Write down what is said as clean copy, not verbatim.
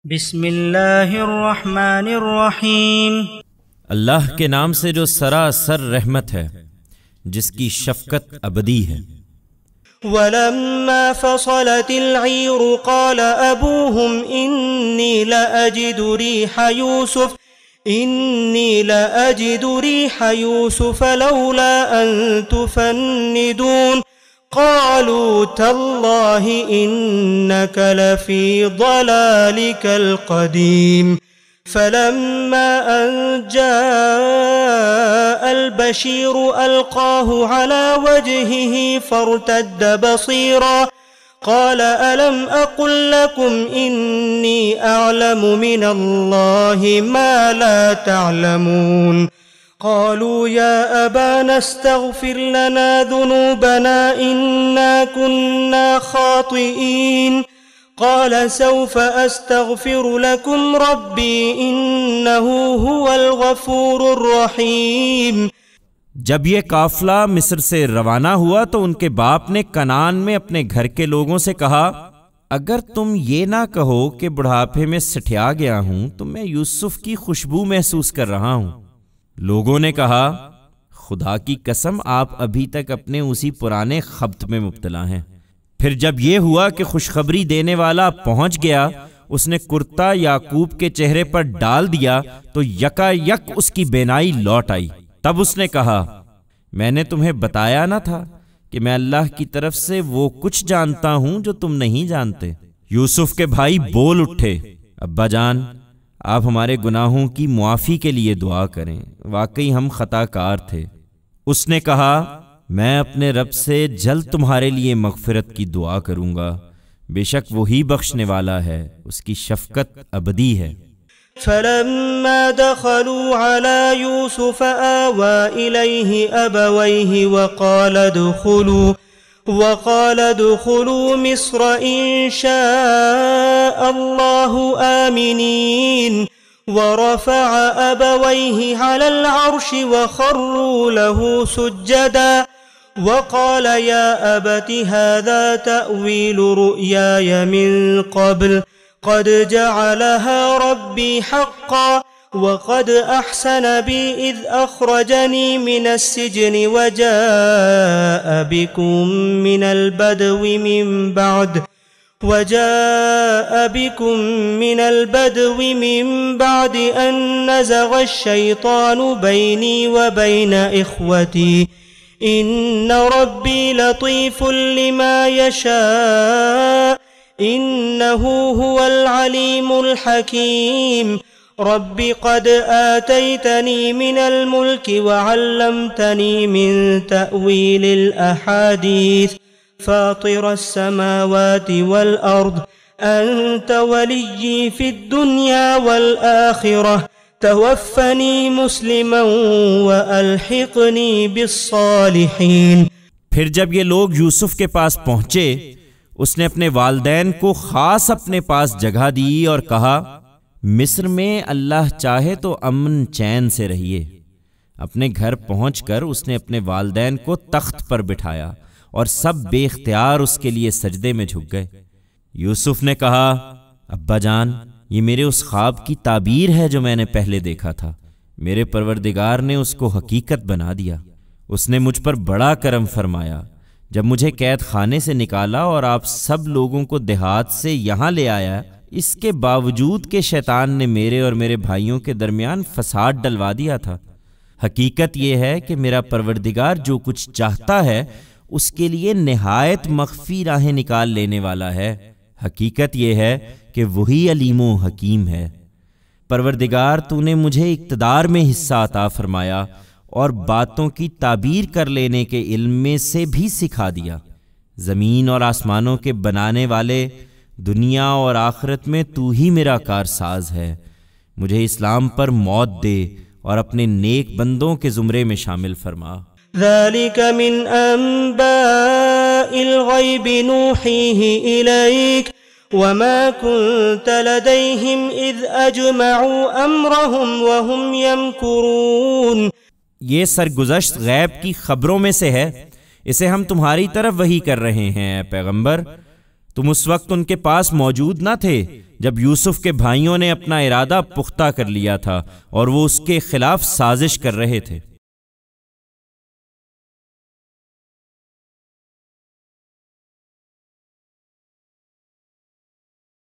बिस्मिल्लाहिर्रहमानिर्रहीम। अल्लाह के नाम से जो सरासर रहमत है, जिसकी शफकत अबदी है। वलम्मा फसलतिल ईरु क़ाल अबूहुम इन्नी लअजिदु रीह यूसुफ लौला अन तुफन्निदून क़ालू तल्लाहि इन्नक लफ़ी ज़लालिकल क़दीम फलम्मा अन जाअल बशीरु अलक़ाहु अला वजहिही फर्तद्द बसीरा क़ाल अलम अक़ुल लकुम इन्नी अअलमु मिनल्लाहि मा ला तअलमून क़ालू या अबाना अस्तग़फ़िर लना ज़ुनूबना इन्ना कुन्ना ख़ातिईन क़ाल सौफ़ अस्तग़फ़िरु लकुम रब्बी इन्नहु हुवल गफ़ूरुर रहीम। जब ये काफिला मिस्र से रवाना हुआ तो उनके बाप ने कनान में अपने घर के लोगों से कहा, अगर तुम ये ना कहो कि बुढ़ापे में सठिया गया हूं तो मैं यूसुफ की खुशबू महसूस कर रहा हूं। लोगों ने कहा, खुदा की कसम आप अभी तक अपने उसी पुराने खब्त में मुब्तला हैं। फिर जब ये हुआ कि खुशखबरी देने वाला पहुंच गया, उसने कुर्ता याकूब के चेहरे पर डाल दिया तो यकायक उसकी बेनाई लौट आई। तब उसने कहा, मैंने तुम्हें बताया ना था कि मैं अल्लाह की तरफ से वो कुछ जानता हूं जो तुम नहीं जानते। यूसुफ के भाई बोल उठे, अब्बा जान, आप हमारे गुनाहों की मुआफ़ी के लिए दुआ करें, वाकई हम खताकार थे। उसने कहा, मैं अपने रब से जल्द तुम्हारे लिए मग़फ़िरत की दुआ करूंगा, बेशक वही बख्शने वाला है, उसकी शफ़क़त अबदी है। फलम्मा दखलू अला यूसुफ आवा इलैहि अबवैहि वक़ाल दुखुलू मिस्र इंशाअल्लाहु आमिनीन वरफ़अ अबवैहि अलल अर्शि वख़र्रू लहू सुज्जदा वक़ाल या अबति हाज़ा तअवीलु रुअयाय मिन क़ब्ल क़द जअलहा रब्बी हक़्क़ा वक़द अहसन बी इज़ अख़रजनी मिनस्सिज्नि वजाअ बिकुम मिनल बदवि मिन बाद अन नज़ग़ अश-शैतानु बैनी व बैन इख़्वती इन्न रब्बी लतीफ़ुल लिमा यशा इन्नहु हुवल अलीमुल हकीम। रब्बि क़द आतैतनी मिनल मुल्कि व अल्लमतनी मिन तअवीलिल अहादीस फ़ातिरस समावाति वल अर्द अंत वलिय्यी फ़िद दुनिया वल आखिरह तवफ़्फ़नी मुस्लिमन व अल्हिक़नी बिस्सालिहीन। फिर जब ये लोग यूसुफ के पास पहुंचे, उसने अपने वालदैन को खास अपने पास जगह दी और कहा, मिस्र में अल्लाह चाहे तो अमन चैन से रहिए। अपने घर पहुंचकर उसने अपने वालदैन को तख्त पर बिठाया और सब बेख्तियार उसके लिए सजदे में झुक गए। यूसुफ ने कहा, अब्बा जान, ये मेरे उस ख्वाब की ताबीर है जो मैंने पहले देखा था। मेरे परवरदिगार ने उसको हकीकत बना दिया। उसने मुझ पर बड़ा करम फरमाया जब मुझे कैद खाने से निकाला और आप सब लोगों को देहात से यहाँ ले आया। इसके बावजूद कि शैतान ने मेरे और मेरे भाइयों के दरमियान फसाद डलवा दिया था। हकीकत यह है कि मेरा परवरदिगार जो कुछ चाहता है उसके लिए निहायत मख्फी राहें निकाल लेने वाला है। हकीकत यह है कि वही अलीमो हकीम है। परवरदिगार, तूने मुझे इक़्तिदार में हिस्सा अता फरमाया और बातों की ताबीर कर लेने के इल्म में से भी सिखा दिया। ज़मीन और आसमानों के बनाने वाले, दुनिया और आखिरत में तू ही मेरा कारसाज है। मुझे इस्लाम पर मौत दे और अपने नेक बंदों के ज़ुमरे में शामिल फरमा। ज़ालिक मिन अंबाइल ग़ैबि नूहीही इलैक वमा कुन्त लदैहिम इज़ अजमऊ अम्रहुम वहुम यमकुरून। ये सरगुज़श्त गैब की खबरों में से है, इसे हम तुम्हारी तरफ वही कर रहे हैं पैगंबर। तुम उस वक्त उनके पास मौजूद न थे जब यूसुफ के भाइयों ने अपना इरादा पुख्ता कर लिया था और वो उसके खिलाफ साजिश कर रहे थे।